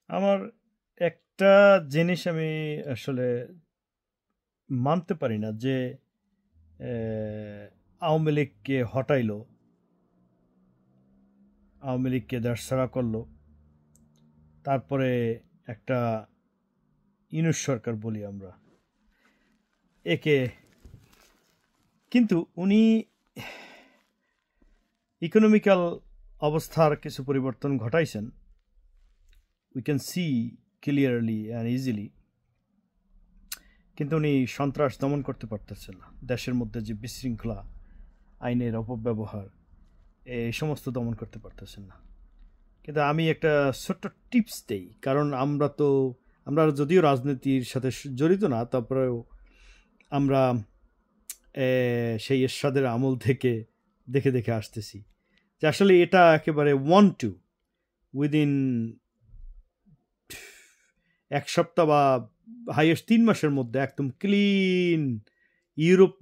আমার একটা জিনিস আমি আসলে মানতে পারি না যে আওয়ামী লীগকে হটাইলো, আওয়ামী লীগকে দেশছাড়া করলো, তারপরে একটা ইউনূস সরকার বলি আমরা একে, কিন্তু উনি ইকোনমিক্যাল অবস্থার কিছু পরিবর্তন ঘটাইছেন। We can see clearly and easily, কিন্তু উনি সন্ত্রাস দমন করতে পারতেছেন না। দেশের মধ্যে যে বিশৃঙ্খলা, আইনের অপব্যবহার, এই সমস্ত দমন করতে পারতেছেন না। কিন্তু আমি একটা ছোট্ট টিপস দেই, কারণ আমরা যদিও রাজনীতির সাথে জড়িত না, তারপরেও আমরা সেই এরশাদের আমল থেকে দেখে দেখে আসতেছি যে আসলে এটা একেবারে 1-2 উইদিন 1 সপ্তাহ বা হাইয়েস্ট 3 মাসের মধ্যে একদম ক্লিন ইউরোপ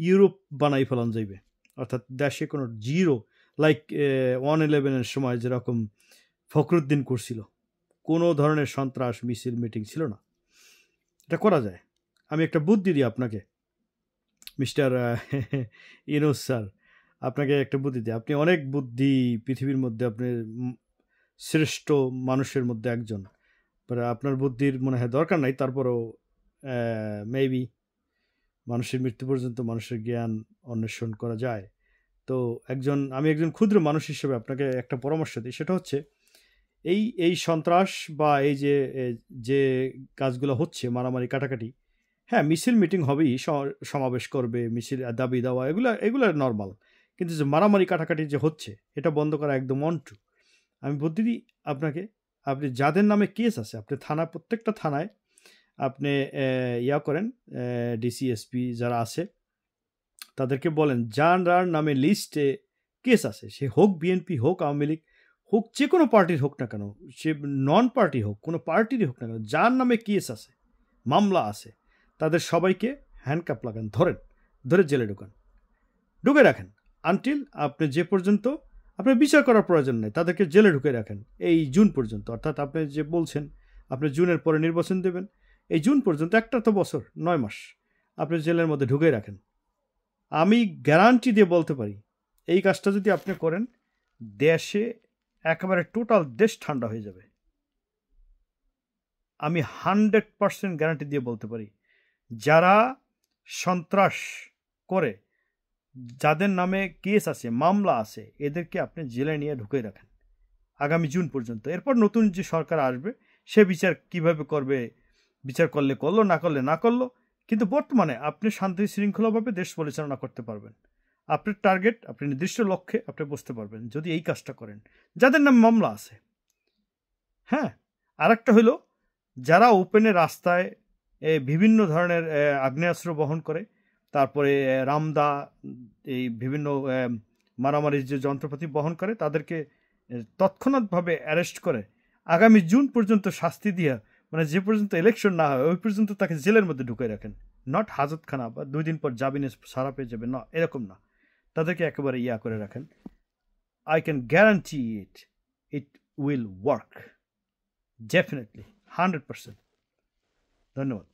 ইউরোপ বানাই ফেলান যাইবে। অর্থাৎ দেশে কোনো জিরো, লাইক 1/11-এর সময় যেরকম ফখরুদ্দিন করছিল, কোনো ধরনের সন্ত্রাস মিছিল মিটিং ছিল না। এটা করা যায়। আমি একটা বুদ্ধি দিই আপনাকে, মিস্টার ইউনূস স্যার, আপনাকে একটা বুদ্ধি দিই। আপনি অনেক বুদ্ধি পৃথিবীর মধ্যে, আপনি শ্রেষ্ঠ মানুষের মধ্যে একজন, আপনার বুদ্ধির মনে হয় দরকার নাই, তারপরেও মেবি মানুষের মৃত্যু পর্যন্ত মানুষের জ্ঞান অন্বেষণ করা যায়। তো আমি একজন ক্ষুদ্র মানুষ হিসেবে আপনাকে একটা পরামর্শ দিই, সেটা হচ্ছে এই সন্ত্রাস বা এই যে কাজগুলো হচ্ছে, মারামারি কাটাকাটি, হ্যাঁ মিছিল মিটিং হবেই, সমাবেশ করবে, মিছিল দাবি দেওয়া, এগুলো নর্মাল, কিন্তু যে মারামারি কাটাকাটি যে হচ্ছে, এটা বন্ধ করা একদম অন্ট্রু। আমি বুদ্ধি দিই আপনাকে, আপনি যাদের নামে কেস আছে, আপনি প্রত্যেকটা থানায় আপনি ইয়া করেন, ডিসিএসপি যারা আছে তাদেরকে বলেন, যার নামে লিস্টে কেস আছে, সে হোক বিএনপি, হোক আওয়ামী লীগ, হোক যে কোনো পার্টির হোক না কেন, সে নন পার্টি হোক, কোনো পার্টিরই হোক না কেন, যার নামে কেস আছে, মামলা আছে, তাদের সবাইকে হ্যান্ডকাপ লাগান, ধরে জেলে ঢুকে রাখেন আনটিল আপনি যে পর্যন্ত আপনার বিচার করার প্রয়োজন নেই, তাদেরকে জেলে ঢুকে রাখেন এই জুন পর্যন্ত। অর্থাৎ আপনি যে বলছেন আপনি জুনের পরে নির্বাচন দেবেন, এই জুন পর্যন্ত, একটা তো বছর 9 মাস আপনি জেলের মধ্যে ঢুকে রাখেন। আমি গ্যারান্টি দিয়ে বলতে পারি, এই কাজটা যদি আপনি করেন, দেশে একেবারে টোটাল দেশ ঠান্ডা হয়ে যাবে। আমি 100% গ্যারান্টি দিয়ে বলতে পারি, যারা সন্ত্রাস করে, যাদের নামে কেস আছে, মামলা আছে, এদেরকে আপনি জেলে নিয়ে ঢুকে রাখেন আগামী জুন পর্যন্ত। এরপর নতুন যে সরকার আসবে, সে বিচার কিভাবে করবে, বিচার করলে করলো, না করলে না করলো, কিন্তু বর্তমানে আপনি শান্তি শৃঙ্খলাভাবে দেশ পরিচালনা করতে পারবেন। আপনার টার্গেট, আপনি নির্দিষ্ট লক্ষ্যে আপনি বুঝতে পারবেন যদি এই কাজটা করেন, যাদের নামে মামলা আছে। হ্যাঁ, আর একটা হলো, যারা ওপেনে রাস্তায় বিভিন্ন ধরনের আগ্নেয়াস্ত্র বহন করে, তারপরে রামদা, এই বিভিন্ন মারামারির যে যন্ত্রপাতি বহন করে, তাদেরকে তৎক্ষণাৎভাবে অ্যারেস্ট করে আগামী জুন পর্যন্ত শাস্তি দিয়া, মানে যে পর্যন্ত ইলেকশন না হয় ওই পর্যন্ত তাকে জেলের মধ্যে ঢুকে রাখেন। নট হাজতখানা বা 2 দিন পর জামিনে ছাড়া পেয়ে যাবে, না, এরকম না, তাদেরকে একেবারে ইয়া করে রাখেন। I can guarantee it will work, definitely 100%। ধন্যবাদ।